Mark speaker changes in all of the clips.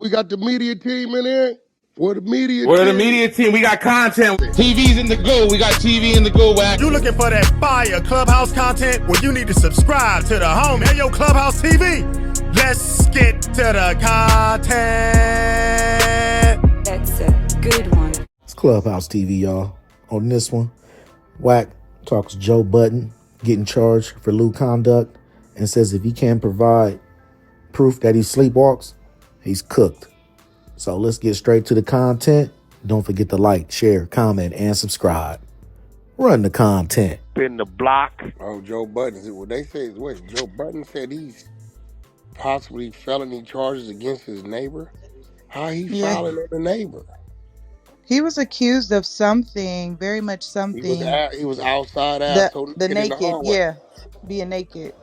Speaker 1: We got the media team in here. We're the media
Speaker 2: We're the
Speaker 1: team.
Speaker 2: media team. We got content. TV's in the go. We got TV in the go, Wack.
Speaker 3: You looking for that fire Clubhouse content? Well, you need to subscribe to the homie. Hey, yo, Clubhouse TV. Let's get to the content.
Speaker 4: That's a good one.
Speaker 5: It's Clubhouse TV, y'all. On this one, Wack talks Joe Budden getting charged for lewd conduct and says if he can't provide proof that he sleepwalks, he's cooked. So let's get straight to the content. Don't forget to like, share, comment, and subscribe. Run the content.
Speaker 1: In the block. Oh, Joe Budden. What they say is what? Joe Budden said he's possibly felony charges against his neighbor. How he filing on the neighbor?
Speaker 6: He was accused of something, very much something.
Speaker 1: He was outside
Speaker 6: the naked, being naked.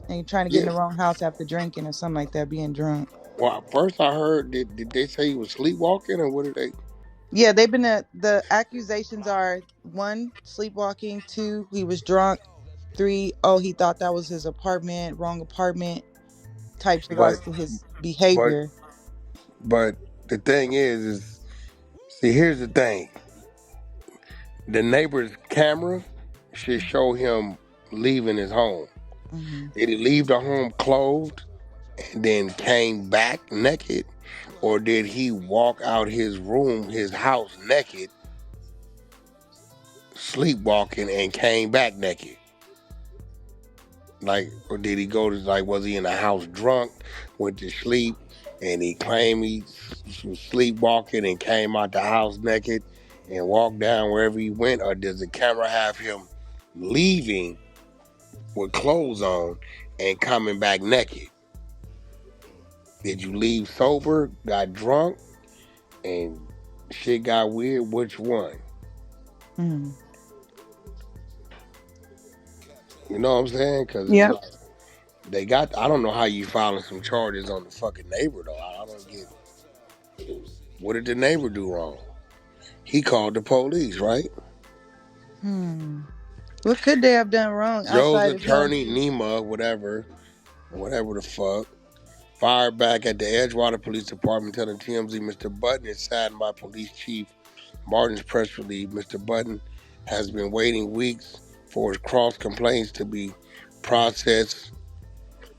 Speaker 6: And trying to get in the wrong house after drinking or something like that, being drunk.
Speaker 1: Well, first I heard, did they say he was sleepwalking or what did they?
Speaker 6: Yeah, they've been, the accusations are 1, sleepwalking, 2, he was drunk, 3, he thought that was his apartment, wrong apartment, types regards to his behavior.
Speaker 1: But the thing is, see, here's the thing. The neighbor's camera should show him leaving his home. Mm-hmm. Did he leave the home clothed and then came back naked? Or did he walk out his room, his house naked, sleepwalking and came back naked? Like, or did he go to, was he in the house drunk, went to sleep, and he claimed he was sleepwalking and came out the house naked and walked down wherever he went? Or does the camera have him leaving with clothes on and coming back naked? Did you leave sober, got drunk, and shit got weird? Which one?
Speaker 6: Mm.
Speaker 1: You know what I'm saying? Because they got, I don't know how you filing some charges on the fucking neighbor, though. I don't get, what did the neighbor do wrong? He called the police, right?
Speaker 6: What could they have done wrong?
Speaker 1: Joe's attorney, Nima, whatever the fuck, fired back at the Edgewater Police Department telling TMZ Mr. Budden is saddened by Police Chief Martin's press release. Mr. Budden has been waiting weeks for his cross complaints to be processed,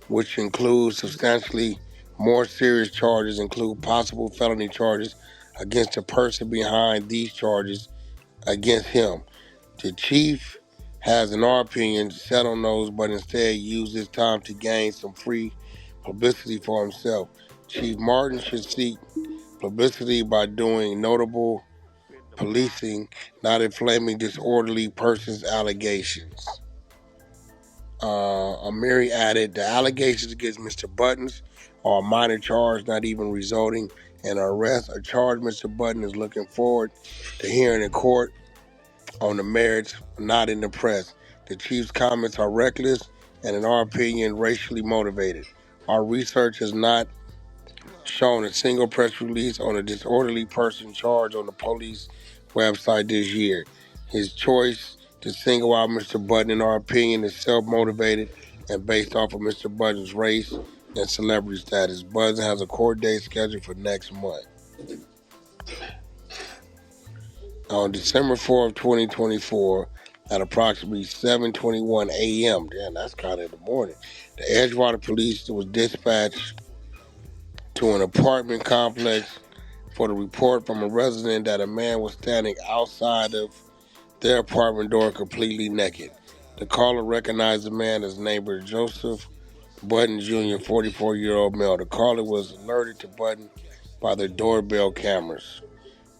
Speaker 1: which includes substantially more serious charges, include possible felony charges against the person behind these charges against him. The chief has, in our opinion, sat on those, but instead used this time to gain some free publicity for himself. Chief Martin should seek publicity by doing notable policing, not inflaming disorderly persons' allegations. Amiri added, the allegations against Mr. Buttons are a minor charge, not even resulting in an arrest. A charge Mr. Budden is looking forward to hearing in court on the merits, not in the press. The chief's comments are reckless and, in our opinion, racially motivated. Our research has not shown a single press release on a disorderly person charge on the police website this year. His choice to single out Mr. Budden, in our opinion, is self-motivated and based off of Mr. Budden's race and celebrity status. Budden has a court date scheduled for next month. On December 4th, 2024, at approximately 7:21 a.m., damn, that's kind of in the morning, the Edgewater Police was dispatched to an apartment complex for the report from a resident that a man was standing outside of their apartment door completely naked. The caller recognized the man as neighbor Joseph Budden Jr., 44-year-old male. The caller was alerted to Budden by the doorbell cameras.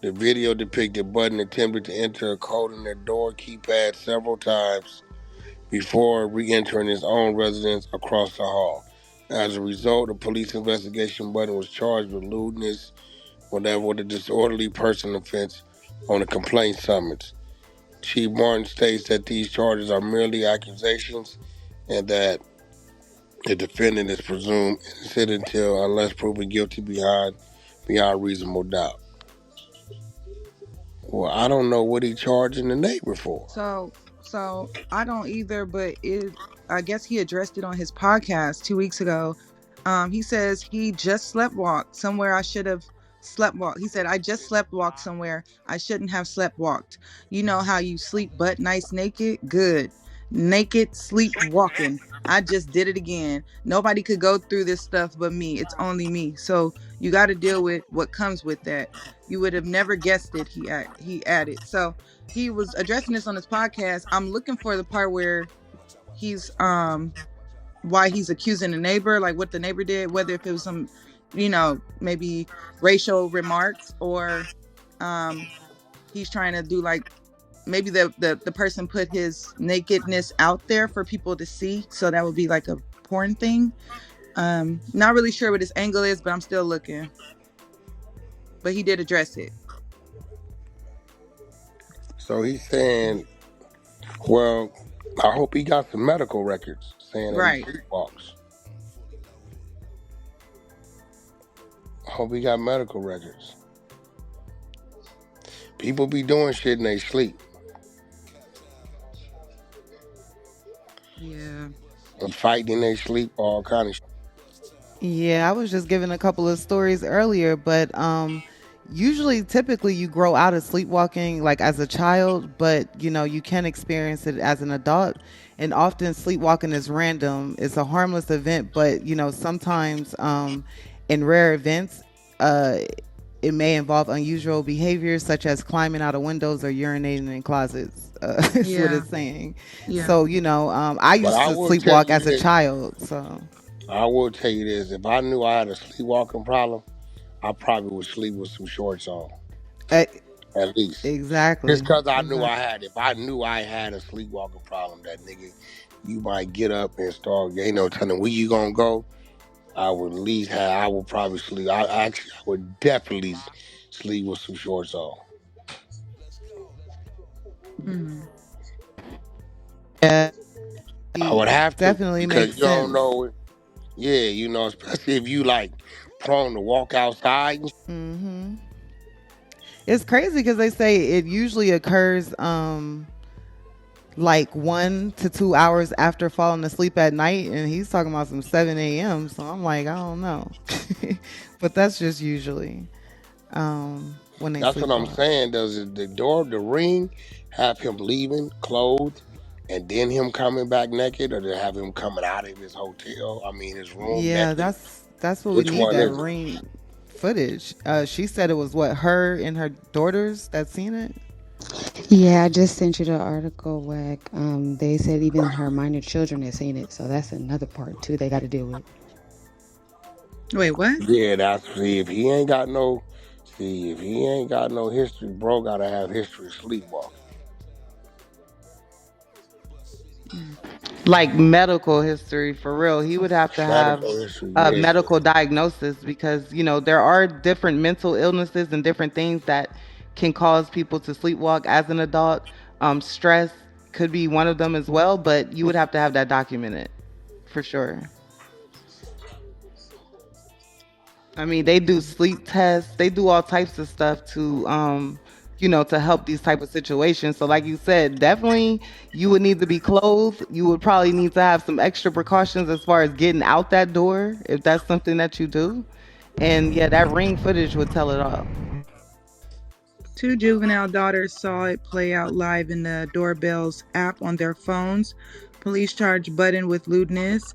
Speaker 1: The video depicted Budden attempted to enter a code in their door keypad several times before re-entering his own residence across the hall. As a result of the police investigation, Budden was charged with lewdness, with a disorderly person offense on a complaint summons. Chief Martin states that these charges are merely accusations and that the defendant is presumed innocent unless proven guilty beyond reasonable doubt. Well, I don't know what he's charging the neighbor for.
Speaker 6: So I don't either, but I guess he addressed it on his podcast 2 weeks ago. He says he just slept walked somewhere I should have slept walked. He said, I just slept walked somewhere I shouldn't have slept walked. You know how you sleep butt nice naked? Good. Naked sleep walking. I just did it again. Nobody could go through this stuff but me. It's only me. So you got to deal with what comes with that. You would have never guessed it, he added. So he was addressing this on his podcast. I'm looking for the part where he's why he's accusing the neighbor, like what the neighbor did, whether if it was some, maybe racial remarks, or he's trying to do like maybe the person put his nakedness out there for people to see, so that would be like a porn thing. Not really sure what his angle is, but I'm still looking. But he did address it.
Speaker 1: So he's saying, well, I hope he got some medical records saying that he
Speaker 6: Right.
Speaker 1: sleepwalks. I hope he got medical records. People be doing shit in their sleep.
Speaker 6: Yeah.
Speaker 1: And fighting in their sleep, all kind of shit.
Speaker 7: Yeah, I was just giving a couple of stories earlier, but usually typically you grow out of sleepwalking like as a child, but you can experience it as an adult. And often sleepwalking is random. It's a harmless event, but sometimes in rare events, it may involve unusual behaviors such as climbing out of windows or urinating in closets. Is what it's saying.
Speaker 6: Yeah.
Speaker 7: So I used to sleepwalk as a child. So
Speaker 1: I will tell you this: if I knew I had a sleepwalking problem, I probably would sleep with some shorts on. At least.
Speaker 7: Exactly.
Speaker 1: Just because I knew I had, if I knew I had a sleepwalking problem, that nigga, you might get up and start, telling where you gonna go. I would at least have, I would probably sleep. I would definitely sleep with some shorts on.
Speaker 7: Yeah,
Speaker 1: I would have to.
Speaker 7: definitely
Speaker 1: Because
Speaker 7: makes
Speaker 1: you don't
Speaker 7: sense.
Speaker 1: know it. Yeah, especially if you like prone to walk outside.
Speaker 7: Mm-hmm. It's crazy because they say it usually occurs like 1 to 2 hours after falling asleep at night, and he's talking about some 7 a.m. So I'm like, I don't know, but that's just usually when they.
Speaker 1: That's what I'm saying. Does the ring have him leaving clothed and then him coming back naked, or to have him coming out of his hotel? I mean, his room.
Speaker 7: Yeah,
Speaker 1: naked?
Speaker 7: that's what
Speaker 1: Which
Speaker 7: we need,
Speaker 1: one
Speaker 7: that
Speaker 1: is it?
Speaker 7: ring footage. She said it was her and her daughters that seen it.
Speaker 8: Yeah, I just sent you the article, Wack. They said even her minor children have seen it, so that's another part too they got to deal with.
Speaker 6: Wait, what?
Speaker 1: Yeah, if he ain't got no history, bro, gotta have history of sleepwalking.
Speaker 7: Like medical history for real. He would have to have a medical diagnosis because there are different mental illnesses and different things that can cause people to sleepwalk as an adult. Stress could be one of them as well, but you would have to have that documented for sure. I mean, they do sleep tests, they do all types of stuff to to help these type of situations. So like you said, definitely you would need to be clothed. You would probably need to have some extra precautions as far as getting out that door if that's something that you do. And yeah, that ring footage would tell it all.
Speaker 6: 2 juvenile daughters saw it play out live in the Doorbell's app on their phones. Police charged Budden with lewdness.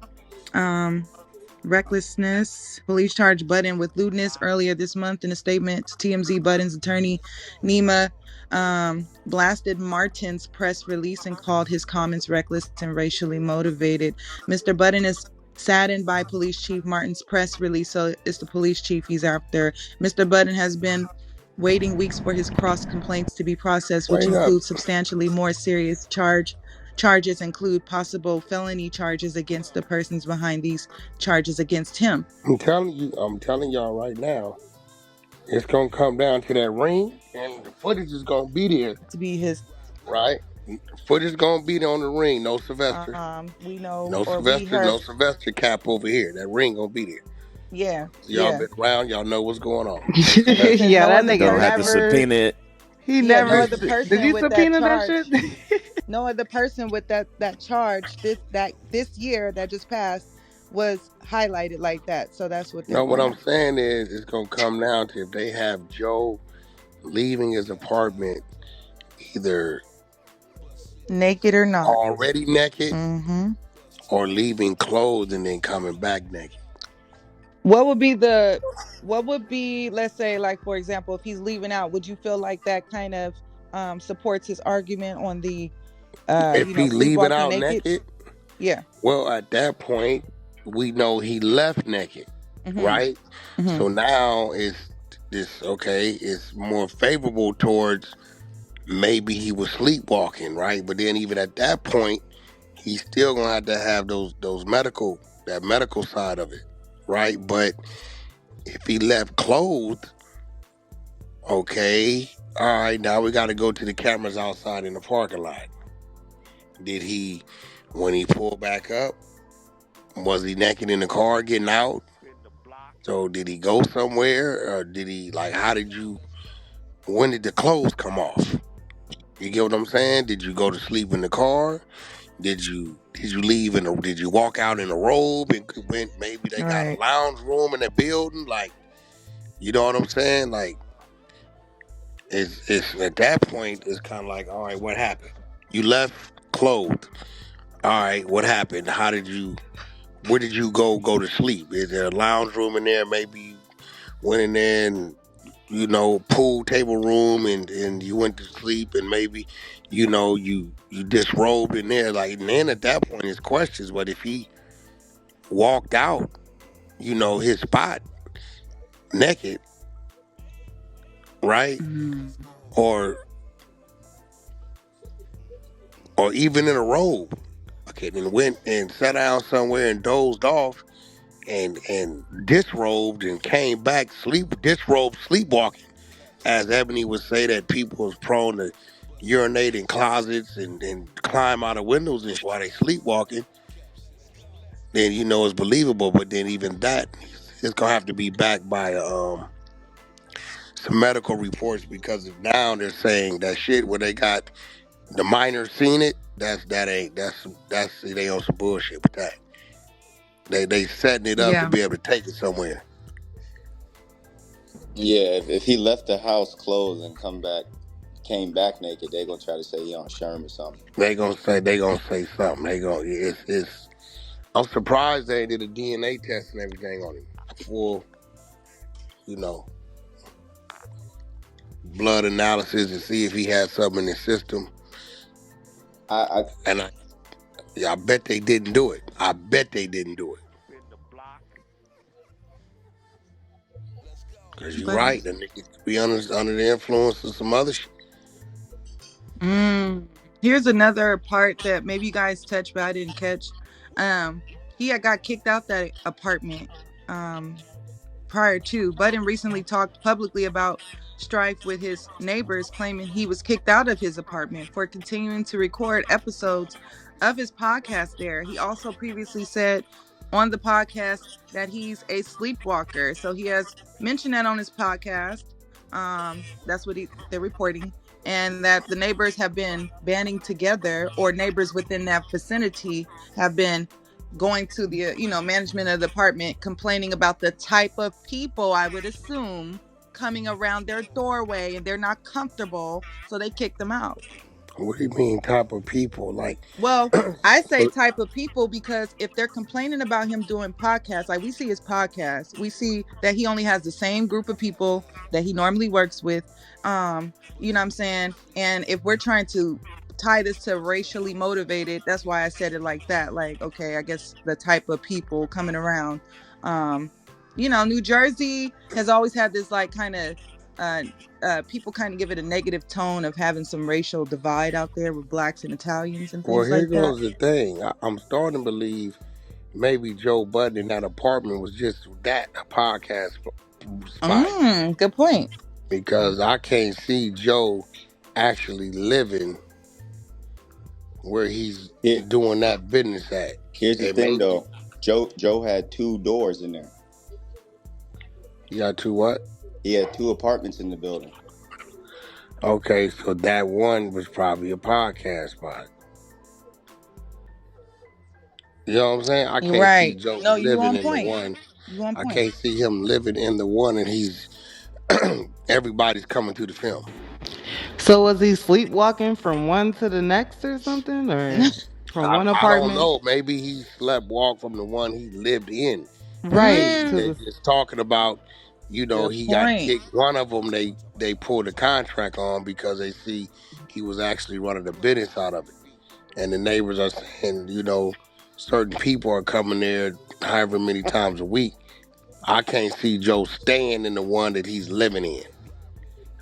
Speaker 6: Recklessness. Police charged Budden with lewdness earlier this month. In a statement to TMZ, Budden's attorney Nima blasted Martin's press release and called his comments reckless and racially motivated. Mr. Budden is saddened by Police Chief Martin's press release, so it's the police chief he's after. Mr. Budden has been waiting weeks for his cross complaints to be processed, which include substantially more serious charges, include possible felony charges against the persons behind these charges against him.
Speaker 1: I'm telling y'all right now, it's gonna come down to that ring, and the footage is gonna be there
Speaker 6: to be his.
Speaker 1: Right, footage is gonna be there on the ring. No Sylvester.
Speaker 6: We know.
Speaker 1: No Sylvester. No Sylvester cap over here. That ring gonna be there.
Speaker 6: Yeah.
Speaker 1: So y'all been around. Y'all know what's going on.
Speaker 7: Yeah, that nigga
Speaker 9: don't have to subpoena it.
Speaker 7: He never. No other person did you subpoena that shit?
Speaker 6: No other person with that charge this year that just passed was highlighted like that. So that's what they're
Speaker 1: No, what
Speaker 6: going
Speaker 1: I'm
Speaker 6: off.
Speaker 1: saying is it's gonna come down to if they have Joe leaving his apartment either
Speaker 6: Naked or not.
Speaker 1: already naked
Speaker 6: Mm-hmm.
Speaker 1: or leaving clothed and then coming back naked.
Speaker 6: What would be the what would be, let's say, like for example, if he's leaving out, would you feel like that kind of supports his argument on the
Speaker 1: If he leaving
Speaker 6: sleepwalking
Speaker 1: out
Speaker 6: naked?
Speaker 1: naked,
Speaker 6: Yeah.
Speaker 1: well, at that point, we know he left naked,
Speaker 6: Mm-hmm.
Speaker 1: right?
Speaker 6: Mm-hmm.
Speaker 1: So now it's more favorable towards maybe he was sleepwalking, right? But then even at that point, he's still gonna have to have that medical side of it, right? But if he left clothed, okay, all right, now we got to go to the cameras outside in the parking lot. Did he, when he pulled back up, was he naked in the car getting out? So did he go somewhere, or did he when did the clothes come off? You get what I'm saying? Did you go to sleep in the car? Did you walk out in a robe and went, maybe they got a
Speaker 6: Right.
Speaker 1: lounge room in the building? Like, you know what I'm saying? Like, it's at that point, it's kind of like, all right, what happened? You left clothed. All right, what happened? Where did you go to sleep? Is there a lounge room in there? Maybe you went in there and, pool table room and you went to sleep and maybe, you disrobed in there. Like, and then at that point, it's questions. But if he walked out, his spot naked, right?
Speaker 6: Mm-hmm.
Speaker 1: Or even in a robe. Okay, then went and sat down somewhere and dozed off and disrobed and came back disrobed sleepwalking. As Ebony would say that people is prone to urinate in closets and climb out of windows and while they sleepwalking, then it's believable. But then even that, it's gonna have to be backed by some medical reports, because if now they're saying that shit where they got the minors seen it, that's they on some bullshit with that. They setting it up to
Speaker 6: Yeah.
Speaker 1: be able to take it somewhere.
Speaker 9: Yeah, if he left the house clothed and came back naked, they're gonna try to say he on Sherm or something.
Speaker 1: They gonna say something. It's. I'm surprised they did a DNA test and everything on him. Full, blood analysis to see if he had something in his system.
Speaker 9: I
Speaker 1: I bet they didn't do it. I bet they didn't do it. Cause you're
Speaker 6: But
Speaker 1: right. The nigga could be under the influence of some other shit.
Speaker 6: here's another part that maybe you guys touched, but I didn't catch. He had got kicked out that apartment. Prior to. Budden recently talked publicly about strife with his neighbors, claiming he was kicked out of his apartment for continuing to record episodes of his podcast there. He also previously said on the podcast that he's a sleepwalker. So he has mentioned that on his podcast. That's what they're reporting. And that the neighbors have been banding together, or neighbors within that vicinity have been going to the management of the apartment, complaining about the type of people, I would assume, coming around their doorway, and they're not comfortable, so they kicked them out.
Speaker 1: What do you mean type of people? Like,
Speaker 6: Well, I say type of people because if they're complaining about him doing podcasts, like we see his podcast, we see that he only has the same group of people that he normally works with. You know what I'm saying? And if we're trying to tie this to racially motivated, that's why I said it like that. Like, okay, I guess the type of people coming around. New Jersey has always had this like kind of people kind of give it a negative tone of having some racial divide out there with blacks and Italians and
Speaker 1: well,
Speaker 6: things
Speaker 1: here
Speaker 6: like that.
Speaker 1: goes the thing. I'm starting to believe maybe Joe Budden in that apartment was just a podcast spot.
Speaker 6: Good point.
Speaker 1: Because I can't see Joe actually living where he's doing that business at.
Speaker 9: Here's the thing, though. Joe had 2 doors in there.
Speaker 1: You got 2 what?
Speaker 9: He had 2 apartments in the building.
Speaker 1: Okay, so that one was probably a podcast spot. You know what I'm saying? I
Speaker 6: You're
Speaker 1: can't see
Speaker 6: right.
Speaker 1: Joe
Speaker 6: No, you
Speaker 1: living
Speaker 6: on
Speaker 1: in the
Speaker 6: point.
Speaker 1: one.
Speaker 6: You on
Speaker 1: I
Speaker 6: point.
Speaker 1: can't see him living in the one, and he's everybody's coming to the film.
Speaker 7: So was he sleepwalking from one to the next or something, or from one
Speaker 1: I don't
Speaker 7: apartment?
Speaker 1: know. Maybe he slept walk from the one he lived in.
Speaker 7: Right
Speaker 1: Maybe
Speaker 7: to
Speaker 1: they're
Speaker 7: the.
Speaker 1: just talking about,
Speaker 6: Good
Speaker 1: he got
Speaker 6: point.
Speaker 1: kicked. One of them they pulled a contract on because they see he was actually running a business out of it, and the neighbors are saying, certain people are coming there however many times a week. I can't see Joe staying in the one that he's living in.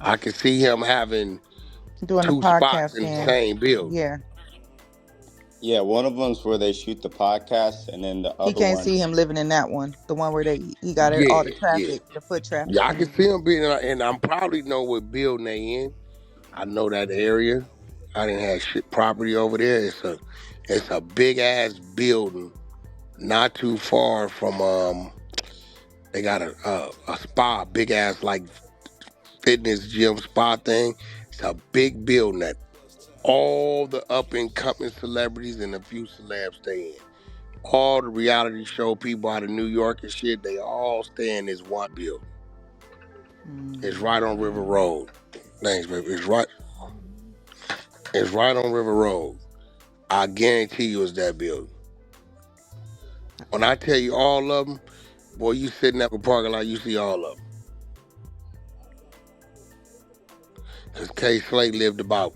Speaker 1: I can see him having
Speaker 6: Doing the
Speaker 1: two spots
Speaker 6: podcast
Speaker 1: in the
Speaker 6: then.
Speaker 1: same building.
Speaker 6: Yeah.
Speaker 9: Yeah, one of them's where they shoot the podcast, and then the
Speaker 6: He
Speaker 9: other
Speaker 6: can't
Speaker 9: one.
Speaker 6: see him living in that one. The one where he got all
Speaker 1: Yeah,
Speaker 6: the
Speaker 1: yeah.
Speaker 6: traffic, the foot traffic
Speaker 1: Yeah, I
Speaker 6: in
Speaker 1: can
Speaker 6: there.
Speaker 1: see him being, and I'm probably know what building they in. I know that area. I didn't have shit property over there. It's a big ass building, not too far from They got a spa, big ass like fitness gym spa thing. It's a big building that all the up and coming celebrities and a few celebs stay in. All the reality show people out of New York and shit, they all stay in this one building. It's right on River Road. Thanks, baby. It's right on River Road. I guarantee you it's that building. When I tell you all of them, boy, you sitting at the parking lot, you see all of them. Because K. Slate lived about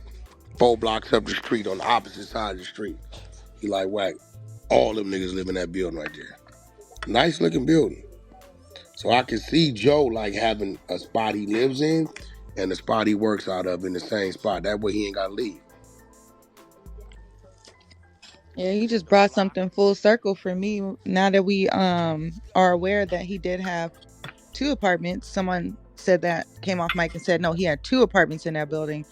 Speaker 1: 4 blocks up the street on the opposite side of the street. He like, Wack, all them niggas live in that building right there. Nice looking building. So I can see Joe like having a spot he lives in and the spot he works out of in the same spot. That way he ain't got to leave.
Speaker 6: Yeah, he just brought something full circle for me. Now that we are aware that he did have 2 apartments. Someone said that, came off mic and said no, he had 2 apartments in that building.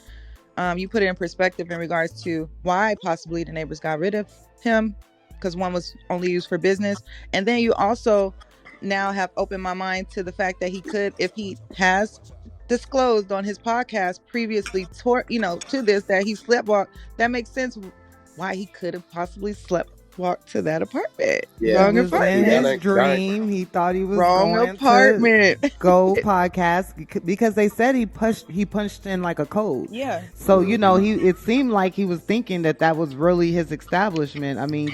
Speaker 6: You put it in perspective in regards to why possibly the neighbors got rid of him, because one was only used for business. And then you also now have opened my mind to the fact that he could, if he has disclosed on his podcast previously, to this, that he sleptwalked, that makes sense why he could have possibly sleptwalked to that apartment.
Speaker 7: It
Speaker 1: Yeah.
Speaker 6: Wrong
Speaker 7: was
Speaker 1: But
Speaker 7: in
Speaker 1: see,
Speaker 6: apartment.
Speaker 7: his
Speaker 1: that ain't
Speaker 7: dream. He thought he was
Speaker 6: Wrong
Speaker 7: going to
Speaker 6: apartment.
Speaker 7: go podcast because they said he punched in like a code.
Speaker 6: Yeah.
Speaker 7: So it seemed like he was thinking that was really his establishment. I mean,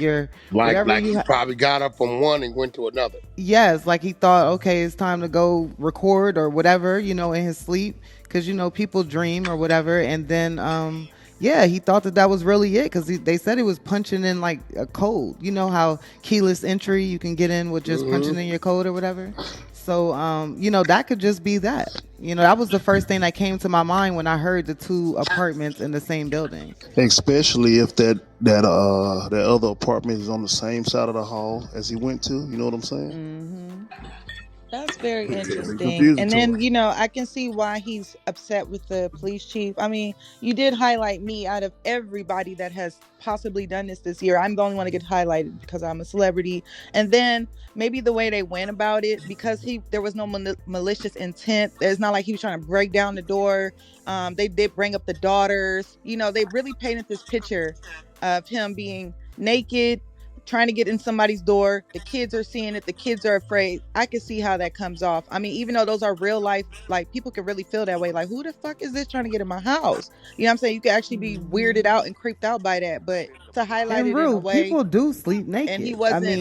Speaker 7: whatever
Speaker 1: like he probably got up from one and went to another.
Speaker 7: yes, like he thought, okay, it's time to go record or whatever, in his sleep, because people dream or whatever, and then yeah, he thought that was really it, because they said he was punching in like a code. You know how keyless entry, you can get in with just punching in your code or whatever. So that could just be that. That was the first thing that came to my mind when I heard the 2 apartments in the same building.
Speaker 10: Especially if that other apartment is on the same side of the hall as he went to. You know what I'm saying?
Speaker 7: Mm-hmm.
Speaker 6: That's very
Speaker 10: It'd be
Speaker 6: interesting.
Speaker 10: confusing
Speaker 6: And
Speaker 10: to him.
Speaker 6: then, I can see why he's upset with the police chief. I mean, you did highlight me out of everybody that has possibly done this year. I'm the only one to get highlighted because I'm a celebrity. And then maybe the way they went about it, because there was no malicious intent. It's not like he was trying to break down the door. They did bring up the daughters. They really painted this picture of him being naked, trying to get in somebody's door. The kids are seeing it. The kids are afraid. I can see how that comes off. I mean, even though those are real life, like, people can really feel that way. Like, who the fuck is this trying to get in my house? You know what I'm saying? You can actually be weirded out and creeped out by that. But to highlight
Speaker 7: And
Speaker 6: it in a
Speaker 7: Rue,
Speaker 6: way,
Speaker 7: people do sleep
Speaker 6: and
Speaker 7: naked.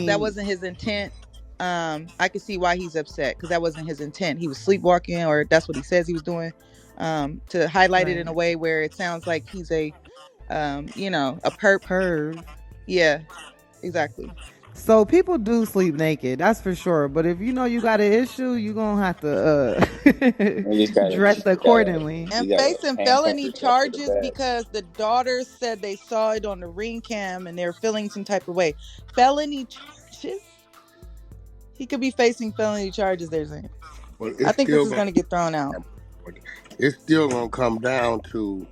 Speaker 6: that wasn't his intent. I can see why he's upset, because that wasn't his intent. He was sleepwalking, or that's what he says he was doing. To highlight it in a way where it sounds like he's a a perp.
Speaker 7: Perv.
Speaker 6: Yeah, exactly.
Speaker 7: So people do sleep naked, that's for sure. But if you got an issue, you're gonna have to
Speaker 9: You just gotta,
Speaker 7: dress accordingly.
Speaker 6: And
Speaker 9: you gotta
Speaker 6: facing
Speaker 9: handcuff
Speaker 6: felony
Speaker 9: yourself to the
Speaker 6: charges
Speaker 9: bed.
Speaker 6: because the daughters said they saw it on the ring cam and they're feeling some type of way. Felony charges? He could be facing felony charges, they're saying.
Speaker 1: But
Speaker 6: I
Speaker 1: it's
Speaker 6: think this
Speaker 1: still
Speaker 6: is
Speaker 1: gonna
Speaker 6: going to get thrown out.
Speaker 1: come down to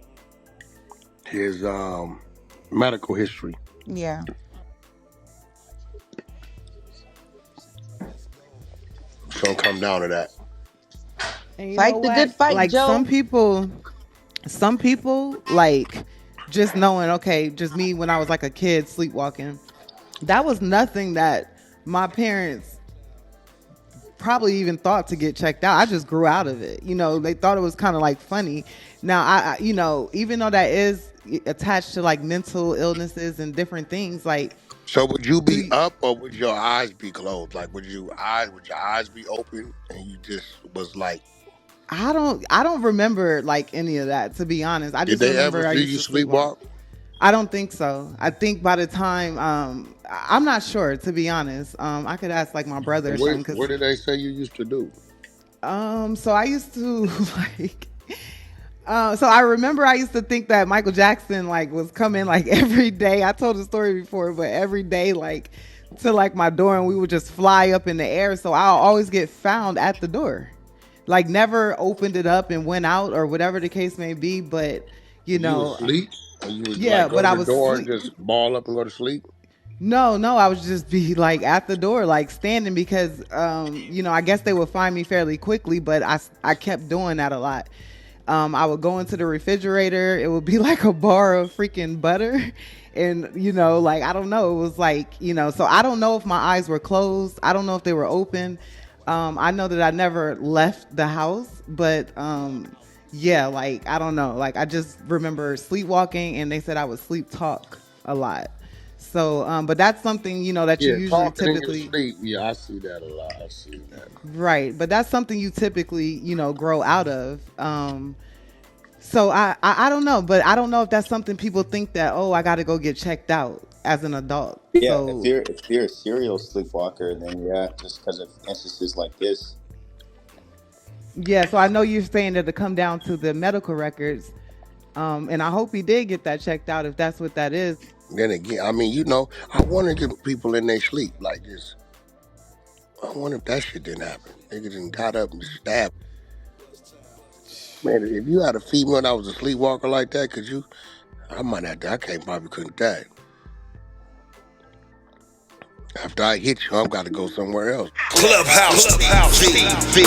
Speaker 1: his medical history.
Speaker 6: Yeah.
Speaker 1: It's gonna come down to that.
Speaker 7: And
Speaker 6: Fight the good fight,
Speaker 7: like
Speaker 6: Joe.
Speaker 7: some people like just knowing, okay, just me when I was like a kid sleepwalking. That was nothing that my parents probably even thought to get checked out. I just grew out of it. You know, they thought it was kind of like funny. Now, you know, even though that is attached to like mental illnesses and different things, like,
Speaker 1: So would you
Speaker 7: do
Speaker 1: be
Speaker 7: you,
Speaker 1: up or would your eyes be closed? Like would your eyes be open and you just was like,
Speaker 7: I don't remember like any of that, to be honest. I
Speaker 1: did
Speaker 7: just
Speaker 1: they ever
Speaker 7: remember I
Speaker 1: see
Speaker 7: used
Speaker 1: you
Speaker 7: to sleepwalk.
Speaker 1: sleepwalk?
Speaker 7: I don't think so. I think by the time I'm not sure, to be honest. I could ask like my brother or something,
Speaker 1: What
Speaker 7: because
Speaker 1: did they say you used to do?
Speaker 7: so I used to like so I remember I used to think that Michael Jackson like was coming like every day. I told the story before, but every day like to like my door, and we would just fly up in the air. So I'll always get found at the door. Like never opened it up and went out or whatever the case may be, but you
Speaker 1: You was
Speaker 7: know,
Speaker 1: asleep? Or you would
Speaker 7: yeah,
Speaker 1: like go
Speaker 7: but
Speaker 1: to
Speaker 7: I
Speaker 1: the
Speaker 7: was
Speaker 1: door and
Speaker 7: sleep.
Speaker 1: just ball up and go to sleep?
Speaker 7: No, I would just be like at the door, like standing, because you know, I guess they would find me fairly quickly, but I kept doing that a lot. I would go into the refrigerator. It would be like a bar of freaking butter. And, you know, like, I don't know. It was like, you know, so I don't know if my eyes were closed. I don't know if they were open. I know that I never left the house, but yeah, like, I don't know. Like, I just remember sleepwalking, and they said I would sleep talk a lot. So, but that's something, you know, that you
Speaker 1: Yeah,
Speaker 7: usually
Speaker 1: talking in your
Speaker 7: typically,
Speaker 1: sleep. Yeah, I see that a lot. I see that.
Speaker 7: right. But that's something you typically, you know, grow out of. So I don't know, but I don't know if that's something people think that, oh, I got to go get checked out as an adult.
Speaker 9: Yeah,
Speaker 7: So
Speaker 9: if you're a serial sleepwalker, then yeah, just because of instances like this.
Speaker 7: yeah, so I know you're saying that to come down to the medical records, and I hope he did get that checked out if that's what that is.
Speaker 1: Then again, I mean, you know, I wonder if people in their sleep like this. I wonder if that shit didn't happen. Niggas done got up and stabbed. Man, if you had a female that was a sleepwalker like that, could you? I might have to. I can't probably couldn't die. After I hit you, I've got to go somewhere else.
Speaker 3: Clubhouse TV.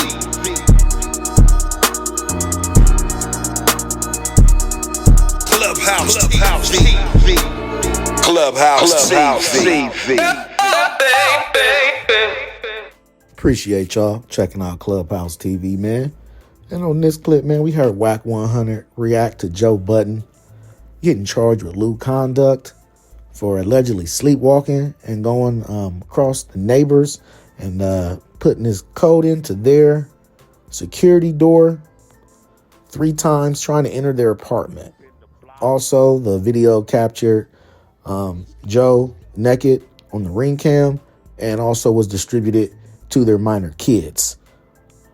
Speaker 3: Clubhouse TV. Clubhouse TV.
Speaker 5: Appreciate y'all checking out Clubhouse TV, man. And on this clip, man, we heard Wack 100 react to Joe Budden getting charged with lewd conduct for allegedly sleepwalking and going across the neighbors and putting his code into their security door 3 times, trying to enter their apartment. Also, the video captured Joe naked on the ring cam and also was distributed to their minor kids.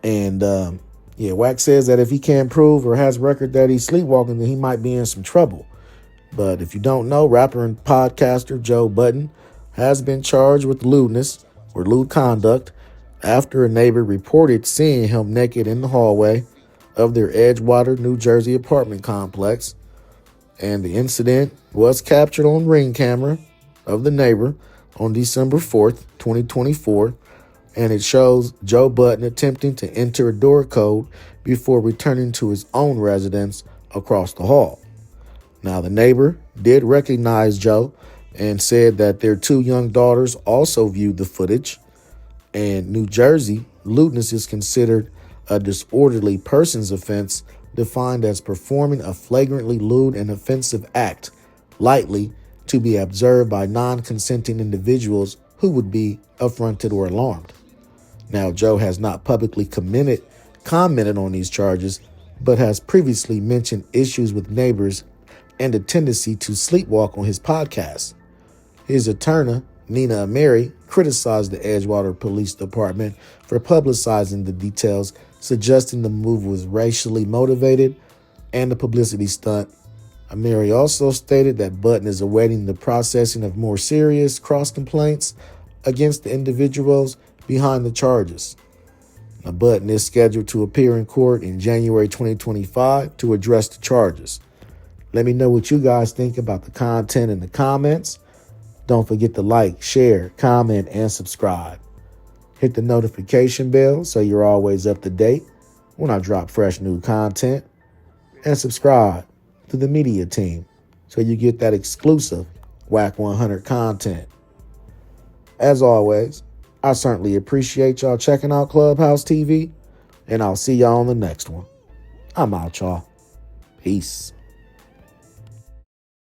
Speaker 5: And yeah, Wack says that if he can't prove or has record that he's sleepwalking, then he might be in some trouble. But if you don't know, rapper and podcaster Joe Budden has been charged with lewdness or lewd conduct after a neighbor reported seeing him naked in the hallway of their Edgewater, New Jersey apartment complex. And the incident was captured on ring camera of the neighbor on December 4th, 2024. And it shows Joe Budden attempting to enter a door code before returning to his own residence across the hall. Now, the neighbor did recognize Joe and said that their 2 young daughters also viewed the footage. And New Jersey, lewdness is considered a disorderly persons offense defined as performing a flagrantly lewd and offensive act lightly to be observed by non-consenting individuals who would be affronted or alarmed. Now, Joe has not publicly commented on these charges, but has previously mentioned issues with neighbors and a tendency to sleepwalk on his podcast. His attorney, Nina Ameri, criticized the Edgewater Police Department for publicizing the details, suggesting the move was racially motivated and a publicity stunt. Ameri also stated that Budden is awaiting the processing of more serious cross complaints against the individuals behind the charges. Now, Budden is scheduled to appear in court in January 2025 to address the charges. Let me know what you guys think about the content in the comments. Don't forget to like, share, comment, and subscribe. Hit the notification bell so you're always up to date when I drop fresh new content. And subscribe to the media team so you get that exclusive Wack 100 content. As always, I certainly appreciate y'all checking out Clubhouse TV, and I'll see y'all on the next one. I'm out, y'all. Peace.